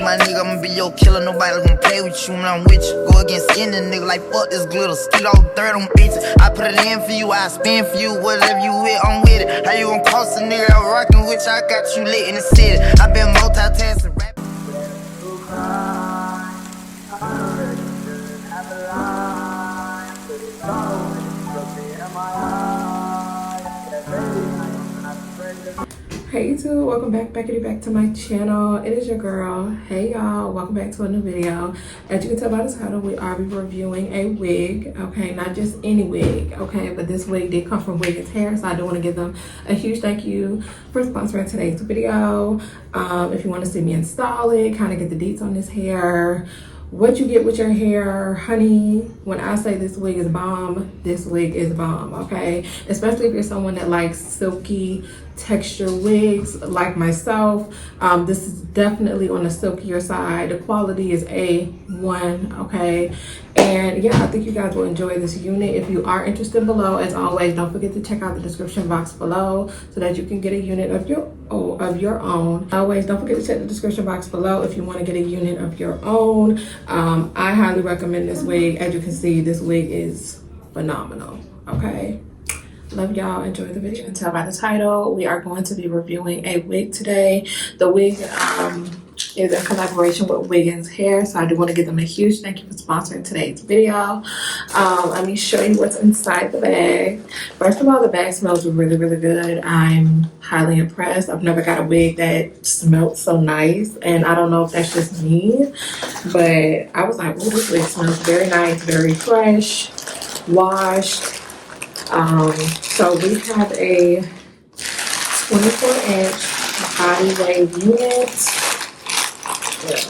my nigga, I'ma be your killer. Nobody gonna play with you when I'm with you. Go against any nigga like fuck this glitter. Skeet all dirt on bitches. I put it in for you, I spin for you. Whatever you with, I'm with it. How you gon' cross a nigga out rockin' with you? I got you lit in the city. I been multitasking rapping. Hey YouTube, welcome back to my channel. It is your girl. Hey y'all, welcome back to a new video. As you can tell by the title, we are reviewing a wig. Okay, not just any wig, okay, but this wig did come from WIGGINS Hair, so I do want to give them a huge thank you for sponsoring today's video. If you want to see me install it, kind of get the deets on this hair, what you get with your hair, honey, when I say this wig is bomb, this wig is bomb, okay? Especially if you're someone that likes silky texture wigs like myself. This is definitely on the silkier side. The quality is A1, okay? And yeah, I think you guys will enjoy this unit. If you are interested below, as always, don't forget to check out the description box below so that you can get a unit of your own. Always don't forget to check the description box below if you want to get a unit of your own. I highly recommend this wig. As you can see, this wig is phenomenal, okay? Love y'all, enjoy the video. You can tell by the title, we are going to be reviewing a wig today. The wig is in collaboration with WIGGINS Hair, so I do want to give them a huge thank you for sponsoring today's video. Let me show you what's inside the bag. First of all, the bag smells really, really good. I'm highly impressed. I've never got a wig that smelled so nice, and I don't know if that's just me, but I was like, oh, this wig smells very nice, very fresh, washed. So we have a 24-inch body wave unit. Yeah.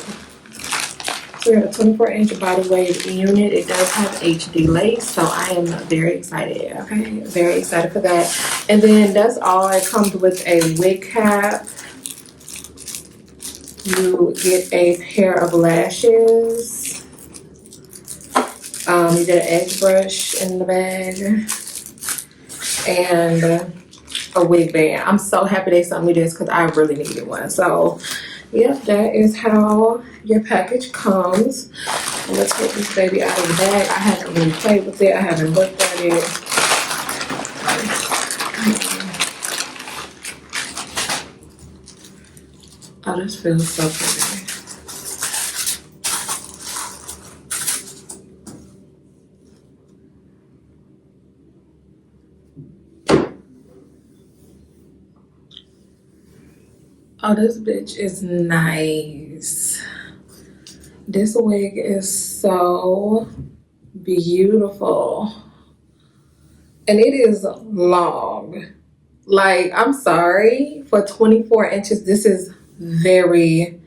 So we have a 24-inch body wave unit. It does have HD lace, so I am very excited, okay? Very excited for that. And then that's all. It comes with a wig cap. You get a pair of lashes. You get an edge brush in the bag. And a wig band. I'm so happy they sent me this because I really needed one. So yeah, that is how your package comes. Let's get this baby out of the bag. I haven't really played with it. I haven't looked at it. Oh, this feels so pretty. Oh, this bitch is nice. This wig is so beautiful. And it is long. Like, I'm sorry, for 24 inches, this is very,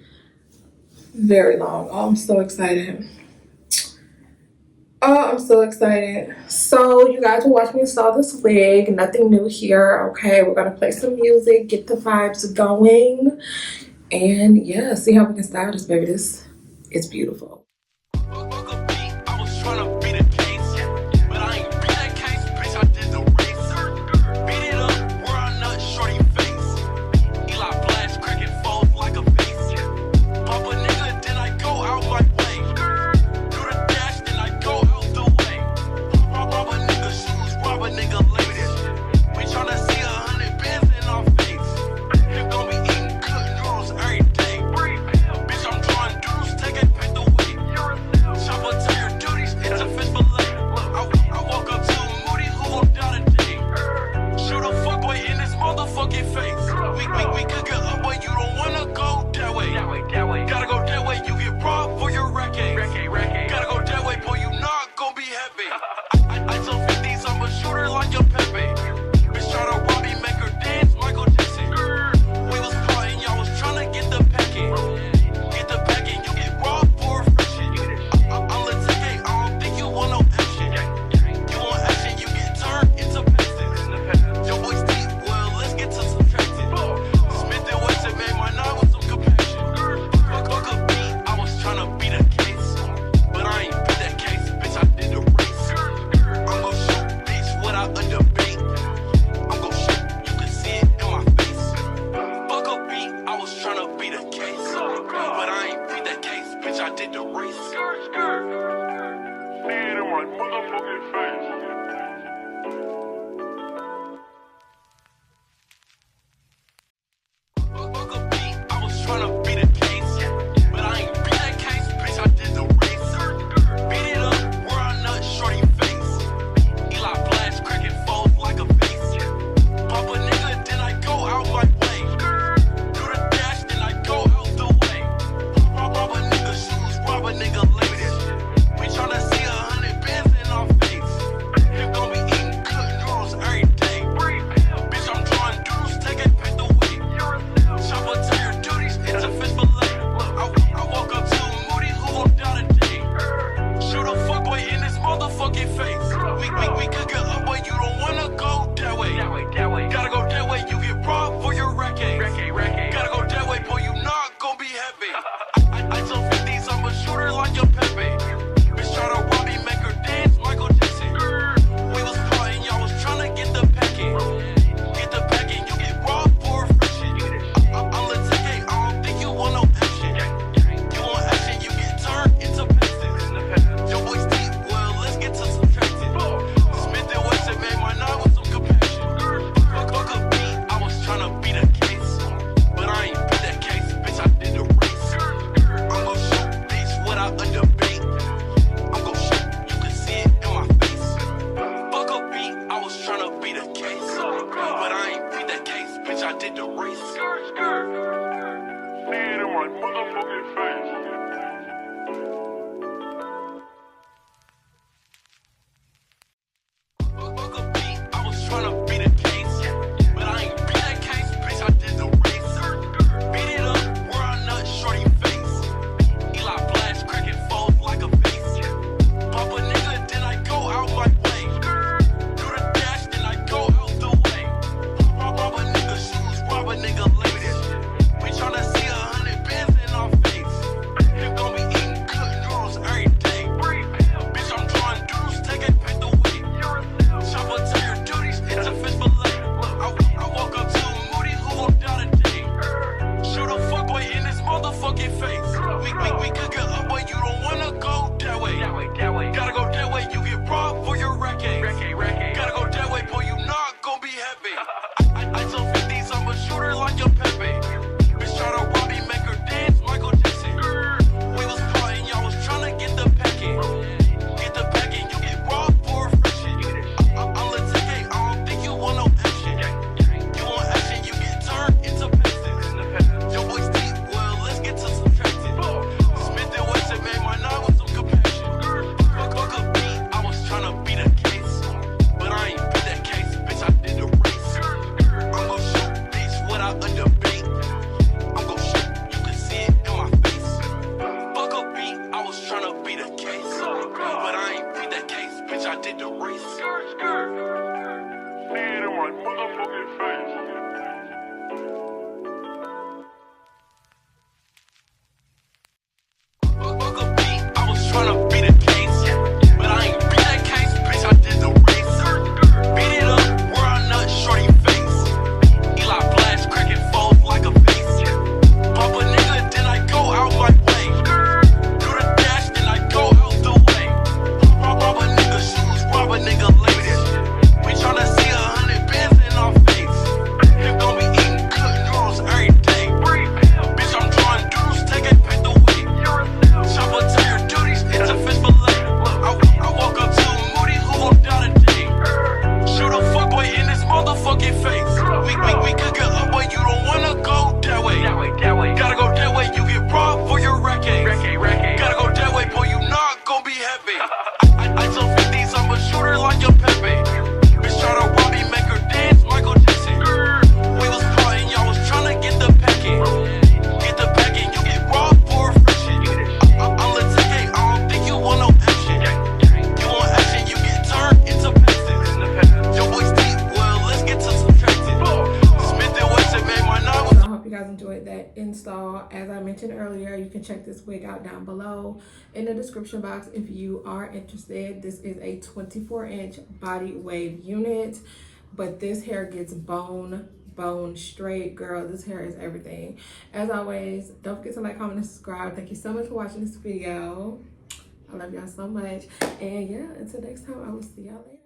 very long. Oh, I'm so excited. Oh, I'm so excited. So you guys will watch me install this wig. Nothing new here, okay? We're gonna play some music, get the vibes going, and yeah, see how we can style this, baby. This is beautiful. the case, but I ain't beat that case, bitch. I did the race. See it in my motherfucking face. Fuck a beat, I was tryna beat a case, but I ain't beat that case, bitch. I did the race. Beat it up, where I nut shorty face. Eli blast, cracking foes like a vase. Pop a nigga, then I go out my way. Do the dash, then I go out the way. Rob a nigga shoes, rob a nigga laces. We tryna see 100 bands in our face. Him gon' be eating good noodles every day. Bitch, I'm drawing doodles, take it back the way. Chopper to your duties, it's a fish fillet. I woke up to a moody who won't die today. Shoot a fuckboy in his motherfucking face. We could get up, but you don't wanna go that way. Gotta go that way, you get robbed for your racket. Gotta go that way, boy, you not gon' be happy. I told 50s, I'm a shooter like a Pepe. Bitch try to rob me, make her dance, Michael Jackson. We was plotting, y'all was tryna get the packing. Get the packing, you get robbed for a fraction. I'm the ticket, I don't think you want no action. You want action, you get turned into peasants. Your boy's deep, well, let's get to subtracting. Smith and Wesson made my night with some compassion. Fuck a beat, I was tryna beat a case, but I ain't beat that case, bitch, I did the race. I'm gon' shoot, bitch, without a debate. I'm gon' shoot, you can see it in my face. Fuck a beat, I was tryna beat a case, but I ain't beat that case, bitch, I did the race. See it in my motherfucking face. Fuck a beat, I was tryna beat a case, but I ain't beat that case, bitch, I did the race. Beat it up, where I nut shorty face. Eli blast, cracking foes like a vase. Pop a nigga, then I go out my way. Do the dash, then I go out the way. Rob a nigga shoes, rob a nigga laces. We tryna see 100 bands in our face. Him gon' be eating good noodles every day. Bitch, I'm drawing doodles, take it back the way. Chopper to your duties, it's a fish fillet. I woke up to a moody who won't die today. Shoot a fuckboy in his motherfucking face. We could get up, but you don't wanna go that way. Gotta go that way, you get robbed for your racket. Gotta go that way, boy, you not gon' be happy. I told 50s, I'm a shooter like a Pepe. Bitch try to rob me, make her dance, Michael Jackson. We was plotting, y'all was tryna get the packing. Get the packing, you get robbed for a fraction. I'm the ticket, I don't think you want no action. You want action, you get turned into peasants. Your boy's deep, well, let's get to subtracting. Smith and Wesson made my night with some compassion. Fuck a beat, I was tryna beat a case, but I ain't beat that case, bitch, I did the race. I'm gon' shoot, bitch, without a debate. I'm gon' shoot, you can see it in my face. Fuck a beat, I was tryna beat a case, but I ain't beat that case, bitch, I did the race. See it in my motherfucking face. Fuck a beat, I was tryna beat a case, but I ain't beat that case, bitch, I did the race. Beat it up, where I nut shorty face. Eli blast, cracking foes like a vase. Pop a nigga, then I go out my way. Do the dash, then I go out the way. Rob a nigga shoes, rob a nigga laces. We tryna see 100 bands in our face. Him gon' be eating good noodles every day. Bitch, I'm drawing doodles, take it back the way. Chopper to your duties, it's a fish fillet. I woke up to a moody who won't die today. Shoot a fuckboy in his motherfucking face. We could get up, but you don't wanna go that way. Gotta go that way, you get robbed for your racket. Gotta go that way, boy, you not gon' be happy. I told 50s, I'm a shooter like a Pepe. Bitch try to rob me, make her dance, Michael Jackson. We was plotting, y'all was tryna get the packing. Get the packing, you get robbed for a fraction. I'm the ticket, I don't think you want no action. You want action, you get turned into peasants. Your boy's deep, well, let's get to subtracting. Smith and Wesson made my night with. I hope you guys enjoyed that install. As I mentioned earlier, you can check this wig out down below in the description box if you are interested. This is a 24-inch body wave unit, but this hair gets bone bone straight. Girl, this hair is everything. As always, don't forget to like, comment, and subscribe. Thank you so much for watching this video. I love y'all so much. And yeah, until next time, I will see y'all later.